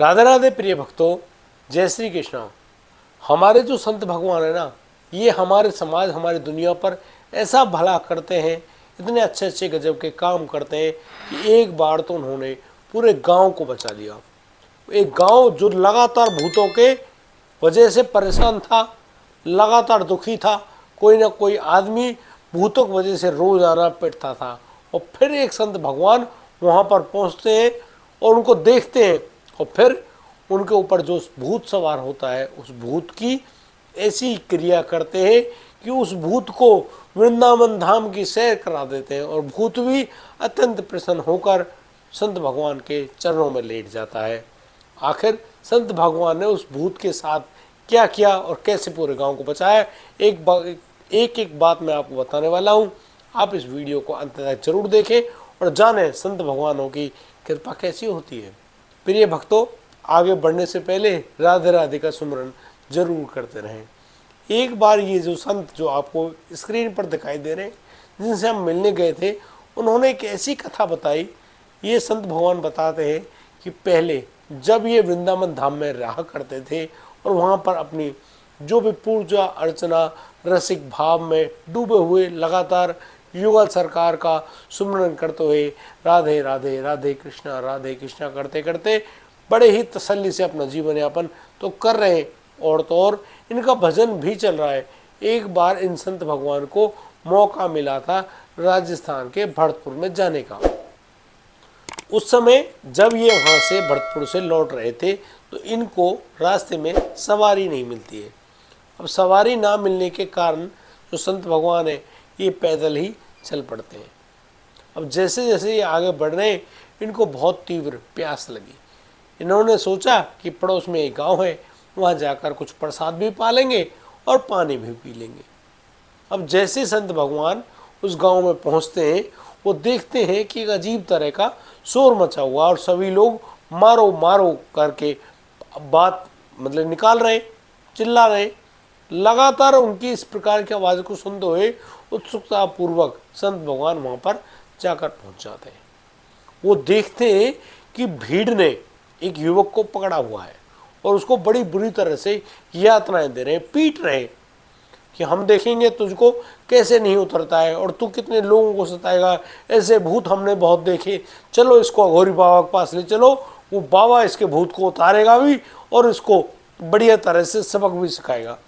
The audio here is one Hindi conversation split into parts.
राधे राधे प्रिय भक्तों, जय श्री कृष्ण। हमारे जो संत भगवान है ना, ये हमारे समाज, हमारी दुनिया पर ऐसा भला करते हैं, इतने अच्छे अच्छे गजब के काम करते हैं कि एक बार तो उन्होंने पूरे गांव को बचा लिया। एक गांव जो लगातार भूतों के वजह से परेशान था, लगातार दुखी था, कोई ना कोई आदमी भूतों की वजह से रोजाना पिटता था। और फिर एक संत भगवान वहाँ पर पहुँचते हैं और उनको देखते हैं, और फिर उनके ऊपर जो भूत सवार होता है, उस भूत की ऐसी क्रिया करते हैं कि उस भूत को वृंदावन धाम की सैर करा देते हैं, और भूत भी अत्यंत प्रसन्न होकर संत भगवान के चरणों में लेट जाता है। आखिर संत भगवान ने उस भूत के साथ क्या किया और कैसे पूरे गांव को बचाया, एक बात मैं आपको बताने वाला हूं। आप इस वीडियो को अंत तक जरूर देखें और जानें संत भगवानों की कृपा कैसी होती है। प्रिय भक्तों, आगे बढ़ने से पहले राधे राधे का सुमरन जरूर करते रहें। एक बार ये जो संत जो आपको स्क्रीन पर दिखाई दे रहे हैं, जिनसे हम मिलने गए थे, उन्होंने एक ऐसी कथा बताई। ये संत भगवान बताते हैं कि पहले जब ये वृंदावन धाम में रहा करते थे और वहाँ पर अपनी जो भी पूजा अर्चना रसिक भाव में डूबे हुए लगातार युगल सरकार का सुमरन करते हुए राधे राधे राधे कृष्णा करते करते बड़े ही तसल्ली से अपना जीवन यापन तो कर रहे हैं, और तो और इनका भजन भी चल रहा है। एक बार इन संत भगवान को मौका मिला था राजस्थान के भरतपुर में जाने का। उस समय जब ये वहाँ से भरतपुर से लौट रहे थे तो इनको रास्ते में सवारी नहीं मिलती है। अब सवारी ना मिलने के कारण जो संत भगवान है, ये पैदल ही चल पड़ते हैं। अब जैसे जैसे ये आगे बढ़ रहे हैं, इनको बहुत तीव्र प्यास लगी। इन्होंने सोचा कि पड़ोस में एक गांव है, वहाँ जाकर कुछ प्रसाद भी पा लेंगे और पानी भी पी लेंगे। अब जैसे संत भगवान उस गांव में पहुँचते हैं, वो देखते हैं कि एक अजीब तरह का शोर मचा हुआ और सभी लोग मारो मारो करके बात मतलब निकाल रहे, चिल्ला रहे। लगातार उनकी इस प्रकार की आवाज़ को सुनते हुए उत्सुकता पूर्वक संत भगवान वहाँ पर जाकर पहुँच जाते हैं। वो देखते हैं कि भीड़ ने एक युवक को पकड़ा हुआ है और उसको बड़ी बुरी तरह से यातनाएं दे रहे हैं, पीट रहे हैं कि हम देखेंगे तुझको कैसे नहीं उतरता है और तू कितने लोगों को सताएगा, ऐसे भूत हमने बहुत देखे, चलो इसको अघोरी बाबा के पास ले चलो, वो बाबा इसके भूत को उतारेगा भी और इसको बढ़िया तरह से सबक भी सिखाएगा।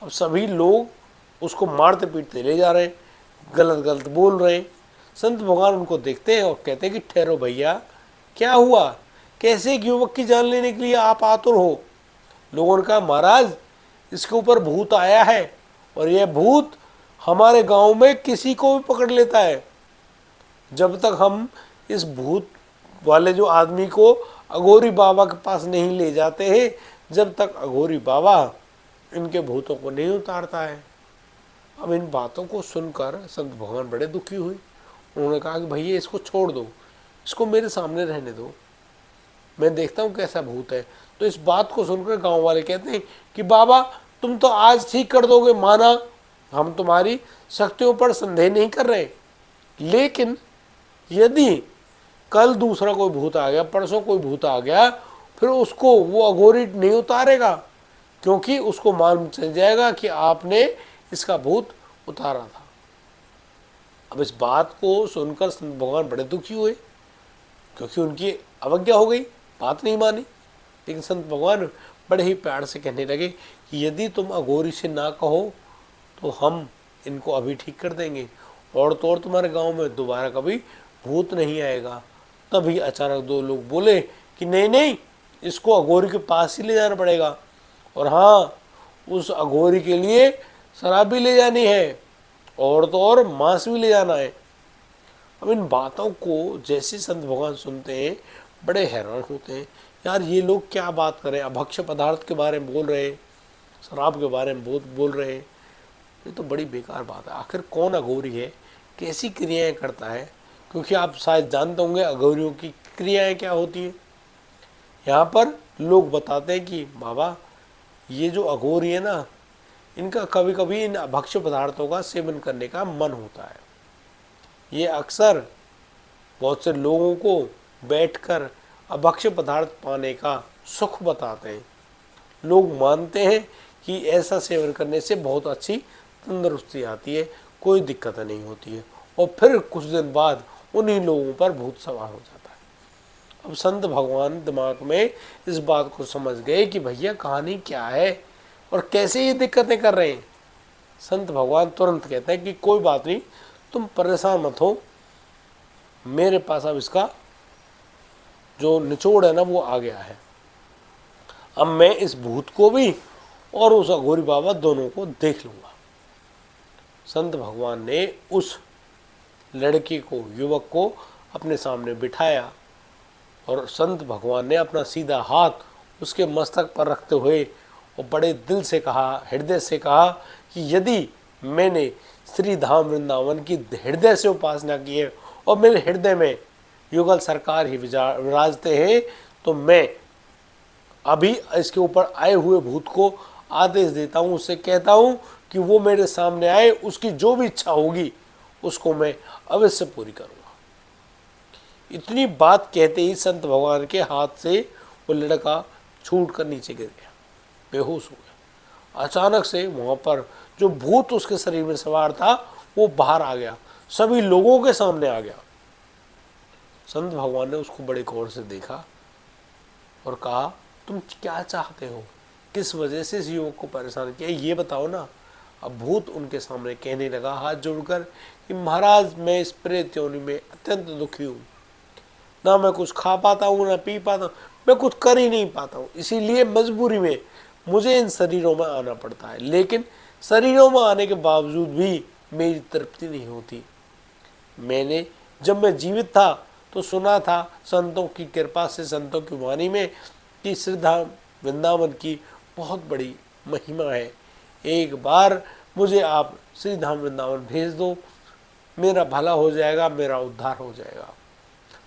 अब सभी लोग उसको मारते पीटते ले जा रहे हैं, गलत गलत बोल रहे हैं। संत भगवान उनको देखते हैं और कहते हैं कि ठहरो भैया, क्या हुआ, कैसे एक युवक की जान लेने के लिए आप आतुर हो। लोगों ने कहा महाराज, इसके ऊपर भूत आया है और यह भूत हमारे गांव में किसी को भी पकड़ लेता है। जब तक हम इस भूत वाले जो आदमी को अघोरी बाबा के पास नहीं ले जाते हैं, जब तक अघोरी बाबा इनके भूतों को नहीं उतारता है। अब इन बातों को सुनकर संत भगवान बड़े दुखी हुए। उन्होंने कहा कि भैया इसको छोड़ दो, इसको मेरे सामने रहने दो, मैं देखता हूँ कैसा भूत है। तो इस बात को सुनकर गांव वाले कहते हैं कि बाबा तुम तो आज ठीक कर दोगे, माना, हम तुम्हारी शक्तियों पर संदेह नहीं कर रहे, लेकिन यदि कल दूसरा कोई भूत आ गया, परसों कोई भूत आ गया, फिर उसको वो अघोरी नहीं उतारेगा, क्योंकि उसको मालूम चल जाएगा कि आपने इसका भूत उतारा था। अब इस बात को सुनकर संत भगवान बड़े दुखी हुए, क्योंकि उनकी अवज्ञा हो गई, बात नहीं मानी। लेकिन संत भगवान बड़े ही प्यार से कहने लगे कि यदि तुम अघोरी से ना कहो तो हम इनको अभी ठीक कर देंगे, और तो और तुम्हारे गांव में दोबारा कभी भूत नहीं आएगा। तभी अचानक दो लोग बोले कि नहीं नहीं, इसको अघोरी के पास ही ले जाना पड़ेगा, और हाँ, उस अघोरी के लिए शराब भी ले जानी है और तो और मांस भी ले जाना है। अब इन बातों को जैसे संत भगवान सुनते हैं, बड़े हैरान होते हैं, यार ये लोग क्या बात कर रहे हैं, अभक्ष्य पदार्थ के बारे में बोल रहे हैं, शराब के बारे में बोल रहे हैं, ये तो बड़ी बेकार बात है। आखिर कौन अघोरी है, कैसी क्रियाएं करता है, क्योंकि आप शायद जानते होंगे अघोरियों की क्रियाएं क्या होती हैं। यहाँ पर लोग बताते हैं कि बाबा ये जो अघोरी है ना, इनका कभी कभी इन भक्ष्य पदार्थों का सेवन करने का मन होता है। ये अक्सर बहुत से लोगों को बैठकर अभक्ष्य पदार्थ पाने का सुख बताते हैं। लोग मानते हैं कि ऐसा सेवन करने से बहुत अच्छी तंदुरुस्ती आती है, कोई दिक्कत नहीं होती है, और फिर कुछ दिन बाद उन्हीं लोगों पर भूत सवार हो जाता है। अब संत भगवान दिमाग में इस बात को समझ गए कि भैया कहानी क्या है और कैसे ये दिक्कतें कर रहे हैं। संत भगवान तुरंत कहते हैं कि कोई बात नहीं, तुम परेशान मत हो, मेरे पास अब इसका जो निचोड़ है ना वो आ गया है। अब मैं इस भूत को भी और उस अघोरी बाबा दोनों को देख लूँगा। संत भगवान ने उस लड़के को, युवक को अपने सामने बिठाया और संत भगवान ने अपना सीधा हाथ उसके मस्तक पर रखते हुए और बड़े दिल से कहा, हृदय से कहा कि यदि मैंने श्री धाम वृंदावन की हृदय से उपासना की है और मेरे हृदय में युगल सरकार ही विराजते हैं, तो मैं अभी इसके ऊपर आए हुए भूत को आदेश देता हूँ, उससे कहता हूँ कि वो मेरे सामने आए, उसकी जो भी इच्छा होगी उसको मैं अवश्य पूरी करूँगा। इतनी बात कहते ही संत भगवान के हाथ से वो लड़का छूट कर नीचे गिर गया, बेहोश हो गया। अचानक से वहाँ पर जो भूत उसके शरीर में सवार था वो बाहर आ गया, सभी लोगों के सामने आ गया। संत भगवान ने उसको बड़े गौर से देखा और कहा, तुम क्या चाहते हो, किस वजह से इस युवक को परेशान किया, ये बताओ ना। अब भूत उनके सामने कहने लगा हाथ जोड़कर कि महाराज, मैं इस प्रेत योनि में अत्यंत दुखी हूँ, ना मैं कुछ खा पाता हूँ ना पी पाता हूँ, मैं कुछ कर ही नहीं पाता हूँ, इसीलिए मजबूरी में मुझे इन शरीरों में आना पड़ता है। लेकिन शरीरों में आने के बावजूद भी मेरी तृप्ति नहीं होती। मैंने जब मैं जीवित था तो सुना था संतों की कृपा से, संतों की वाणी में, कि श्रीधाम वृंदावन की बहुत बड़ी महिमा है। एक बार मुझे आप श्रीधाम वृंदावन भेज दो, मेरा भला हो जाएगा, मेरा उद्धार हो जाएगा।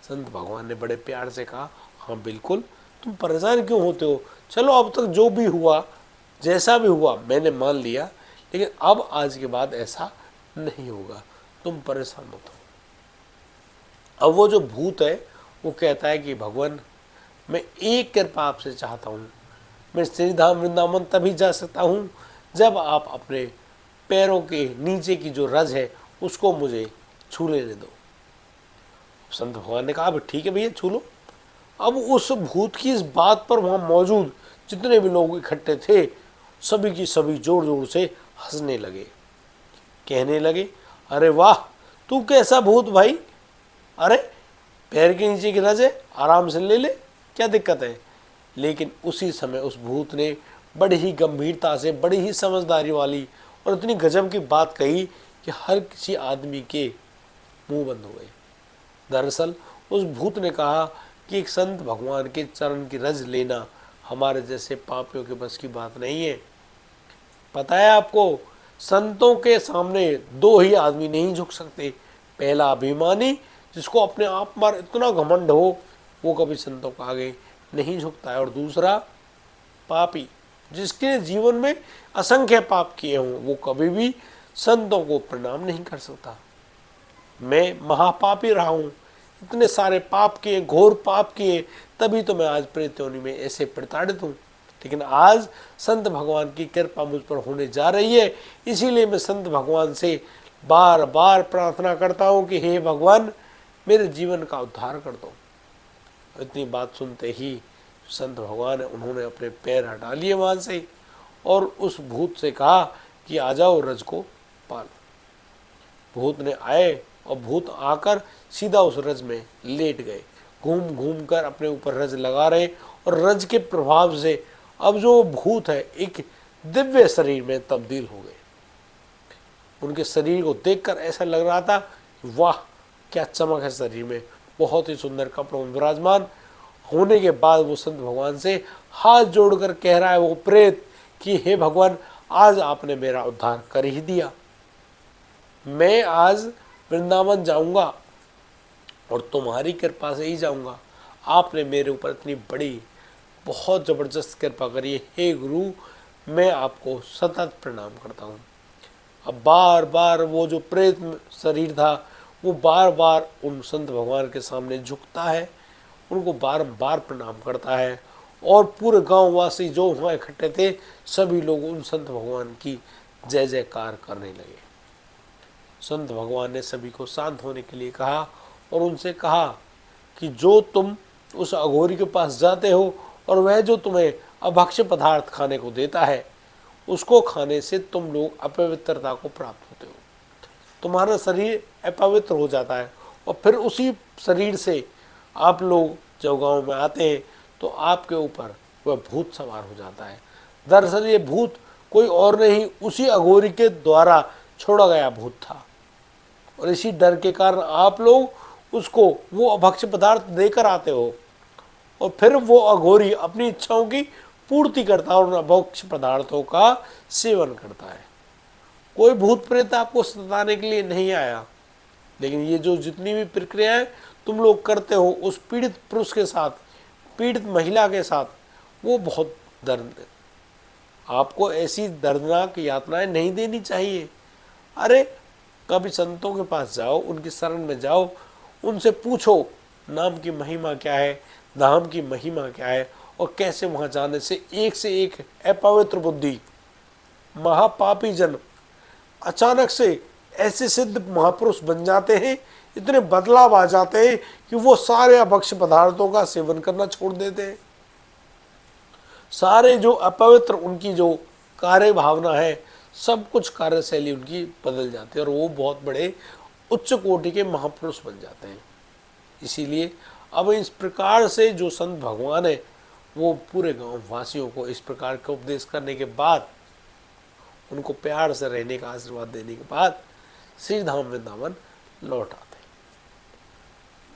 संत भगवान ने बड़े प्यार से कहा, हाँ बिल्कुल, तुम परेशान क्यों होते हो, चलो अब तक जो भी हुआ, जैसा भी हुआ मैंने मान लिया, लेकिन अब आज के बाद ऐसा नहीं होगा, तुम परेशान मत हो। अब वो जो भूत है वो कहता है कि भगवान, मैं एक कृपा आपसे चाहता हूँ, मैं श्रीधाम वृंदावन तभी जा सकता हूँ जब आप अपने पैरों के नीचे की जो रज है उसको मुझे छू लेने दो। संत भगवान ने कहा, अब ठीक है भैया, छू लो। अब उस भूत की इस बात पर वहाँ मौजूद जितने भी लोग इकट्ठे थे सभी की सभी जोर जोर से हंसने लगे, कहने लगे, अरे वाह, तू कैसा भूत भाई, अरे पैर के नीचे की रज है, आराम से ले ले, क्या दिक्कत है। लेकिन उसी समय उस भूत ने बड़ी ही गंभीरता से, बड़ी ही समझदारी वाली और इतनी गजब की बात कही कि हर किसी आदमी के मुंह बंद हो गए। दरअसल उस भूत ने कहा कि एक संत भगवान के चरण की रज लेना हमारे जैसे पापियों के बस की बात नहीं है। पता है आपको, संतों के सामने दो ही आदमी नहीं झुक सकते, पहला अभिमानी जिसको अपने आप पर इतना घमंड हो वो कभी संतों के आगे नहीं झुकता है, और दूसरा पापी जिसके जीवन में असंख्य पाप किए हों वो कभी भी संतों को प्रणाम नहीं कर सकता। मैं महापापी रहा हूँ, इतने सारे पाप किए, घोर पाप किए, तभी तो मैं आज प्रेत योनि में ऐसे प्रताड़ित हूँ। लेकिन आज संत भगवान की कृपा मुझ पर होने जा रही है, इसीलिए मैं संत भगवान से बार बार प्रार्थना करता हूँ कि हे भगवान, मेरे जीवन का उद्धार कर दो। इतनी बात सुनते ही संत भगवान उन्होंने अपने पैर हटा लिए वहाँ से और उस भूत से कहा कि आ जाओ, रज को पालो। भूत ने आए और भूत आकर सीधा उस रज में लेट गए, घूम घूम कर अपने ऊपर रज लगा रहे, और रज के प्रभाव से अब जो भूत है एक दिव्य शरीर में तब्दील हो गए। उनके शरीर को देखकर ऐसा लग रहा था कि वाह, क्या चमक है शरीर में, बहुत ही सुंदर कपड़ों में विराजमान होने के बाद वो संत भगवान से हाथ जोड़कर कह रहा है वो प्रेत कि हे भगवान, आज आपने मेरा उद्धार कर ही दिया, मैं आज वृंदावन जाऊंगा और तुम्हारी कृपा से ही जाऊंगा। आपने मेरे ऊपर इतनी बड़ी बहुत ज़बरदस्त कृपा करी है, हे गुरु, मैं आपको सतत प्रणाम करता हूँ। अब बार बार वो जो प्रेत शरीर था वो बार बार उन संत भगवान के सामने झुकता है उनको बारंबार प्रणाम करता है। और पूरे गांव वासी जो वहाँ इकट्ठे थे सभी लोग उन संत भगवान की जय जयकार करने लगे। संत भगवान ने सभी को शांत होने के लिए कहा और उनसे कहा कि जो तुम उस अघोरी के पास जाते हो और वह जो तुम्हें अभक्ष्य पदार्थ खाने को देता है उसको खाने से तुम लोग अपवित्रता को प्राप्त होते हो, तुम्हारा शरीर अपवित्र हो जाता है और फिर उसी शरीर से आप लोग जब गांव में आते हैं तो आपके ऊपर वह भूत सवार हो जाता है। दरअसल ये भूत कोई और नहीं उसी अघोरी के द्वारा छोड़ा गया भूत था और इसी डर के कारण आप लोग उसको वो अभक्ष्य पदार्थ देकर आते हो और फिर वो अघोरी अपनी इच्छाओं की पूर्ति करता है और उन अभक्ष्य पदार्थों का सेवन करता है। कोई भूत प्रेत आपको सताने के लिए नहीं आया, लेकिन ये जो जितनी भी प्रक्रियाएं तुम लोग करते हो उस पीड़ित पुरुष के साथ, पीड़ित महिला के साथ, वो बहुत दर्द, आपको ऐसी दर्दनाक यातनाएं नहीं देनी चाहिए। अरे कभी संतों के पास जाओ, उनकी शरण में जाओ, उनसे पूछो नाम की महिमा क्या है, धाम की महिमा क्या है और कैसे वहाँ जाने से एक अपवित्र बुद्धि महापापी जन अचानक से ऐसे सिद्ध महापुरुष बन जाते हैं, इतने बदलाव आ जाते हैं कि वो सारे अभक्ष्य पदार्थों का सेवन करना छोड़ देते हैं। सारे जो अपवित्र उनकी जो कार्य भावना है, सब कुछ कार्यशैली उनकी बदल जाती है और वो बहुत बड़े उच्च कोटि के महापुरुष बन जाते हैं। इसीलिए अब इस प्रकार से जो संत भगवान है वो पूरे गांव वासियों को इस प्रकार का उपदेश करने के बाद, उनको प्यार से रहने का आशीर्वाद देने के बाद श्री धाम वृंदावन लौट आते।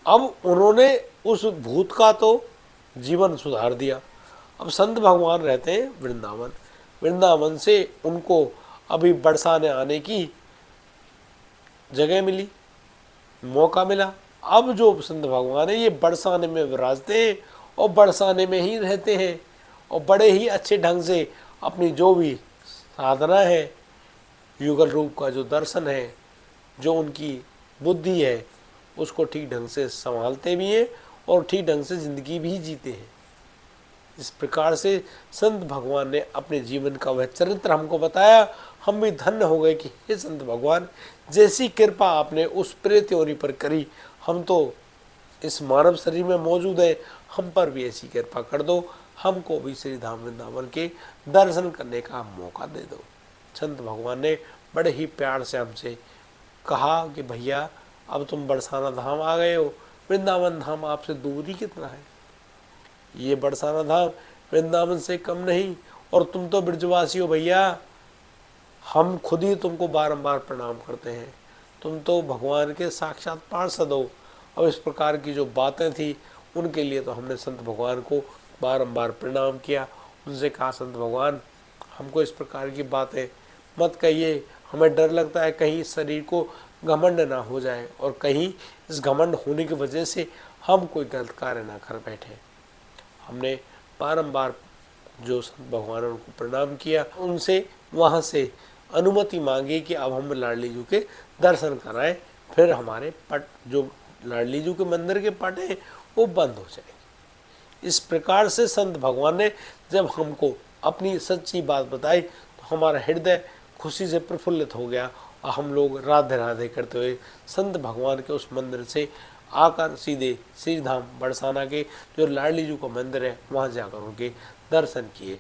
अब उन्होंने उस भूत का तो जीवन सुधार दिया। अब संत भगवान रहते हैं वृंदावन, वृंदावन से उनको अभी बरसाने आने की जगह मिली, मौका मिला। अब जो संत भगवान है ये बरसाने में विराजते हैं और बरसाने में ही रहते हैं और बड़े ही अच्छे ढंग से अपनी जो भी साधना है, युगल रूप का जो दर्शन है, जो उनकी बुद्धि है, उसको ठीक ढंग से संभालते भी हैं और ठीक ढंग से जिंदगी भी जीते हैं। इस प्रकार से संत भगवान ने अपने जीवन का वह चरित्र हमको बताया। हम भी धन्य हो गए कि हे संत भगवान, जैसी कृपा आपने उस प्रेत योनि पर करी, हम तो इस मानव शरीर में मौजूद है, हम पर भी ऐसी कृपा कर दो, हमको भी श्री धाम वृंदावन के दर्शन करने का मौका दे दो। संत भगवान ने बड़े ही प्यार से हमसे कहा कि भैया अब तुम बरसाना धाम आ गए हो, वृंदावन धाम आपसे दूर ही कितना है, ये बरसाना धाम वृंदावन से कम नहीं, और तुम तो ब्रजवासी हो भैया, हम खुद ही तुमको बारंबार प्रणाम करते हैं, तुम तो भगवान के साक्षात पार्षद हो। अब इस प्रकार की जो बातें थी उनके लिए तो हमने संत भगवान को बारंबार प्रणाम किया। उनसे कहा संत भगवान हमको इस प्रकार की बातें मत कहिए, हमें डर लगता है कहीं इस शरीर को घमंड ना हो जाए और कहीं इस घमंड होने की वजह से हम कोई गलत कार्य ना कर बैठे। हमने बारंबार जो संत भगवान उनको प्रणाम किया, उनसे वहाँ से अनुमति मांगी कि अब हम लाडली जी के दर्शन कराएं, फिर हमारे पट जो लाडली जी के मंदिर के पट हैं वो बंद हो जाएंगे। इस प्रकार से संत भगवान ने जब हमको अपनी सच्ची बात बताई तो हमारा हृदय खुशी से प्रफुल्लित हो गया और हम लोग राधे राधे करते हुए संत भगवान के उस मंदिर से आकर सीधे श्री धाम बरसाना के जो लाडली जी का मंदिर है वहाँ जाकर उनके दर्शन किए।